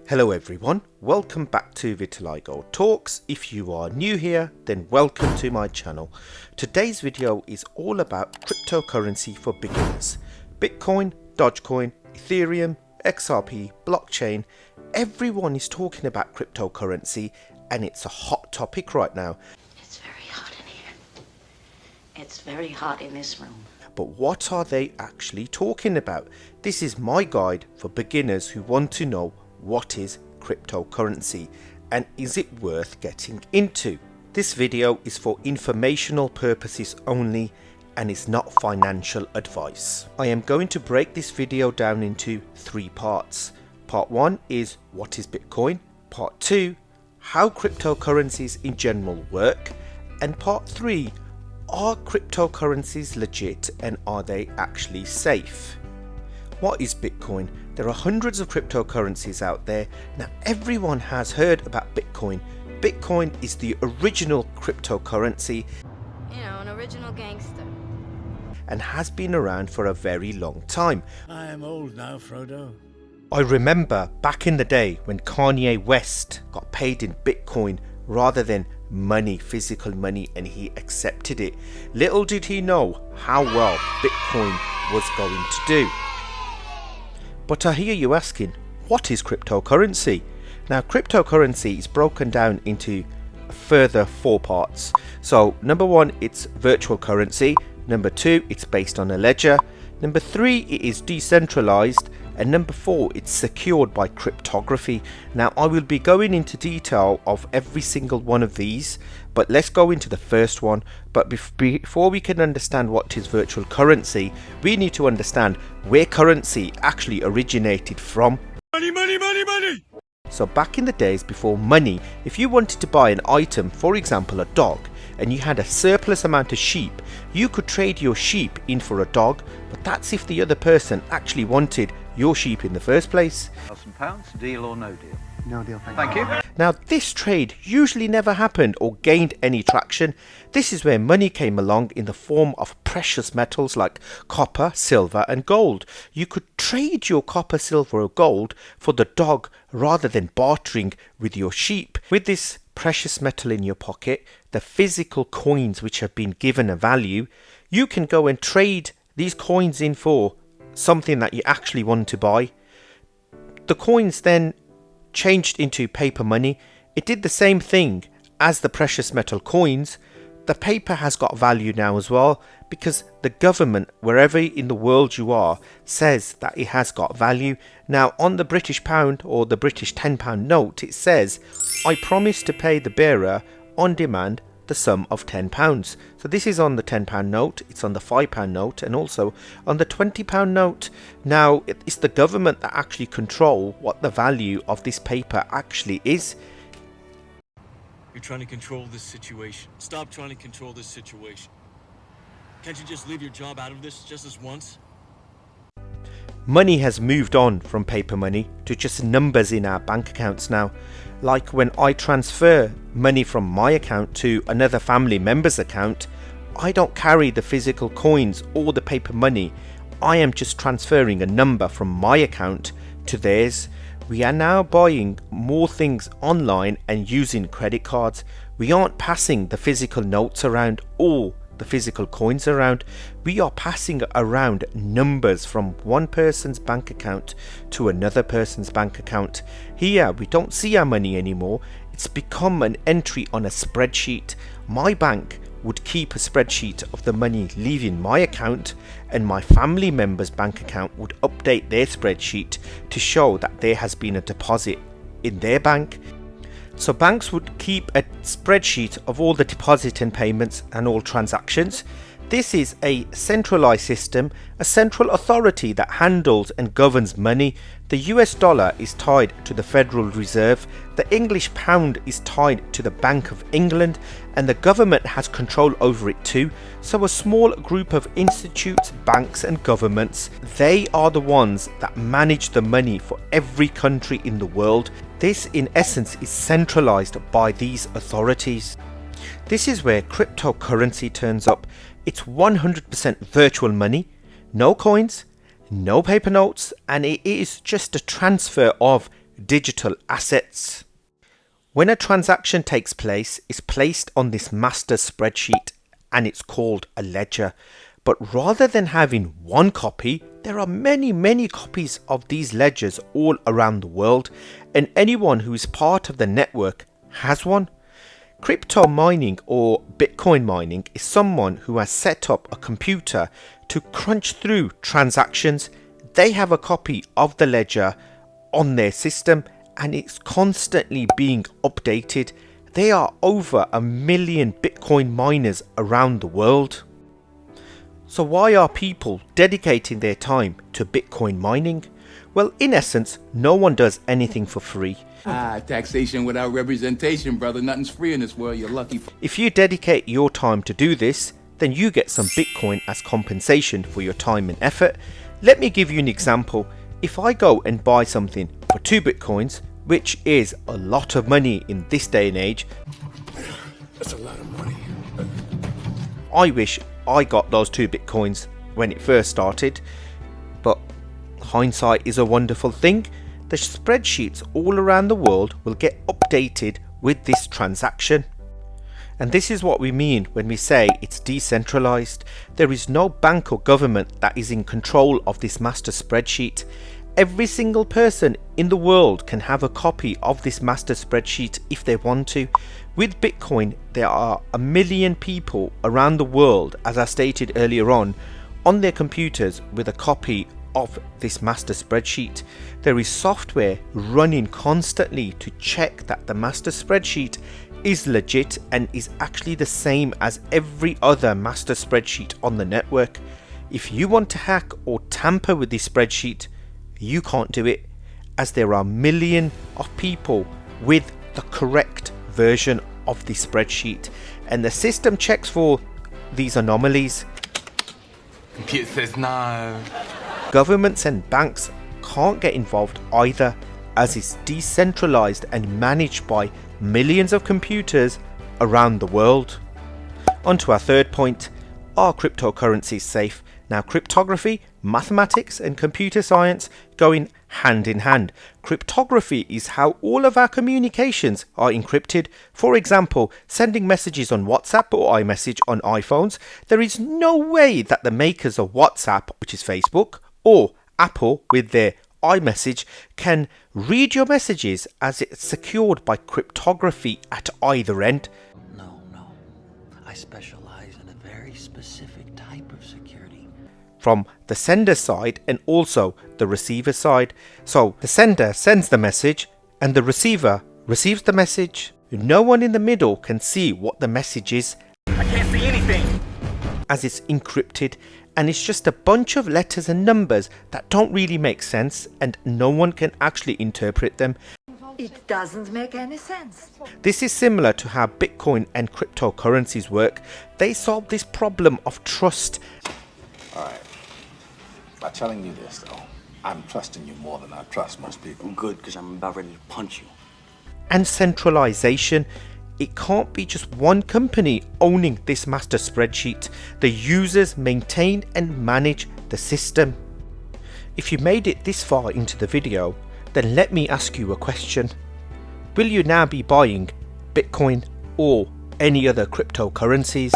Hello everyone, welcome back to Vitiligo Talks. If you are new here, then welcome to my channel. Today's video is all about cryptocurrency for beginners. Bitcoin, Dogecoin, Ethereum, XRP, blockchain. Everyone is talking about cryptocurrency and it's a hot topic right now. It's very hot in here. It's very hot in this room. But what are they actually talking about? This is my guide for beginners who want to know what is cryptocurrency and is it worth getting into. This video is for informational purposes only and is not financial advice. I am going to break this video down into three parts. Part 1 is what is Bitcoin, part 2 how cryptocurrencies in general work, and part 3 are cryptocurrencies legit and are they actually safe? What is Bitcoin? There are hundreds of cryptocurrencies out there. Now everyone has heard about Bitcoin. Bitcoin is the original cryptocurrency. You know, an original gangster. And has been around for a very long time. I am old now, Frodo. I remember back in the day when Kanye West got paid in Bitcoin rather than money, physical money, and he accepted it. Little did he know how well Bitcoin was going to do. But I hear you asking, what is cryptocurrency? Now cryptocurrency is broken down into a further 4 parts. So number 1, it's virtual currency. Number 2, it's based on a ledger. Number 3, it is decentralized. And number 4, it's secured by cryptography. Now I will be going into detail of every single one of these, but let's go into the first one. But before we can understand what is virtual currency, we need to understand where currency actually originated from. Money, money, money, money! So back in the days before money, if you wanted to buy an item, for example a dog, and you had a surplus amount of sheep, you could trade your sheep in for a dog, but that's if the other person actually wanted your sheep in the first place. £1,000, deal or no deal? No deal, Thank you. Now this trade usually never happened or gained any traction. This is where money came along in the form of precious metals like copper, silver and gold. You could trade your copper, silver or gold for the dog rather than bartering with your sheep. With this precious metal in your pocket, the physical coins which have been given a value, you can go and trade these coins in for something that you actually want to buy. The coins then changed into paper money. It did the same thing as the precious metal coins. The paper has got value now as well because the government, wherever in the world you are, says that it has got value. Now on the British pound or the British £10 note, it says, I promise to pay the bearer on demand the sum of £10. So this is on the £10 note, it's on the £5 note and also on the £20 note. Now it's the government that actually control what the value of this paper actually is. You're trying to control this situation. Stop trying to control this situation. Can't you just leave your job out of this just this once? Money has moved on from paper money to just numbers in our bank accounts now. Like when I transfer money from my account to another family member's account, I don't carry the physical coins or the paper money. I am just transferring a number from my account to theirs. We are now buying more things online and using credit cards. We aren't passing the physical notes around or the physical coins around. We are passing around numbers from one person's bank account to another person's bank account. Here we don't see our money anymore. It's become an entry on a spreadsheet. My bank would keep a spreadsheet of the money leaving my account, and my family member's bank account would update their spreadsheet to show that there has been a deposit in their bank. So banks would keep a spreadsheet of all the deposit and payments and all transactions. This is a centralized system, a central authority that handles and governs money. The US dollar is tied to the Federal Reserve, the English pound is tied to the Bank of England, and the government has control over it too. So a small group of institutes, banks and governments, they are the ones that manage the money for every country in the world. This in essence is centralized by these authorities. This is where cryptocurrency turns up. It's 100% virtual money, no coins, no paper notes, and it is just a transfer of digital assets. When a transaction takes place, it's placed on this master spreadsheet and it's called a ledger. But rather than having one copy, there are many copies of these ledgers all around the world, and anyone who is part of the network has one. Crypto mining or Bitcoin mining is someone who has set up a computer to crunch through transactions. They have a copy of the ledger on their system and it's constantly being updated. There are over 1 million Bitcoin miners around the world. So why are people dedicating their time to Bitcoin mining? Well, in essence, no one does anything for free. Taxation without representation, brother. Nothing's free in this world. You're lucky. If you dedicate your time to do this, then you get some Bitcoin as compensation for your time and effort. Let me give you an example. If I go and buy something for 2 Bitcoins, which is a lot of money in this day and age, That's a lot of money. I wish I got those 2 Bitcoins when it first started, but hindsight is a wonderful thing. The spreadsheets all around the world will get updated with this transaction. And this is what we mean when we say it's decentralized. There is no bank or government that is in control of this master spreadsheet. Every single person in the world can have a copy of this master spreadsheet if they want to. With Bitcoin, there are 1 million people around the world, as I stated earlier on their computers with a copy of this master spreadsheet. There is software running constantly to check that the master spreadsheet is legit and is actually the same as every other master spreadsheet on the network. If you want to hack or tamper with this spreadsheet, you can't do it, as there are millions of people with the correct version of the spreadsheet, and the system checks for these anomalies. Computer says no. Governments and banks can't get involved either, as it's decentralized and managed by millions of computers around the world. On to our third point, are cryptocurrencies safe? Now, cryptography, mathematics and computer science going hand in hand. Cryptography is how all of our communications are encrypted. For example, sending messages on WhatsApp or iMessage on iPhones. There is no way that the makers of WhatsApp, which is Facebook, or Apple with their iMessage can read your messages, as it's secured by cryptography at either end. No. I specialize in a very specific type of security. From the sender side and also the receiver side. So the sender sends the message and the receiver receives the message. No one in the middle can see what the message is. I can't see anything. As it's encrypted, and it's just a bunch of letters and numbers that don't really make sense and no one can actually interpret them. It doesn't make any sense. This is similar to how Bitcoin and cryptocurrencies work. They solve this problem of trust. Alright. By telling you this, though, I'm trusting you more than I trust most people. Good, because I'm about ready to punch you. And centralization. It can't be just one company owning this master spreadsheet. The users maintain and manage the system. If you made it this far into the video, then let me ask you a question. Will you now be buying Bitcoin or any other cryptocurrencies?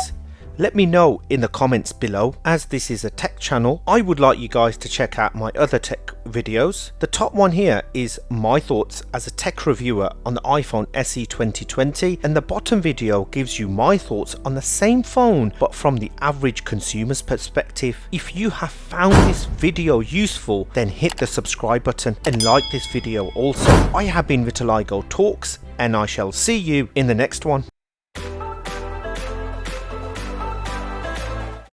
Let me know in the comments below. As this is a tech channel, I would like you guys to check out my other tech videos. The top one here is my thoughts as a tech reviewer on the iPhone SE 2020, and the bottom video gives you my thoughts on the same phone but from the average consumer's perspective. If you have found this video useful, then hit the subscribe button and like this video also. I have been Vitiligo Talks, and I shall see you in the next one.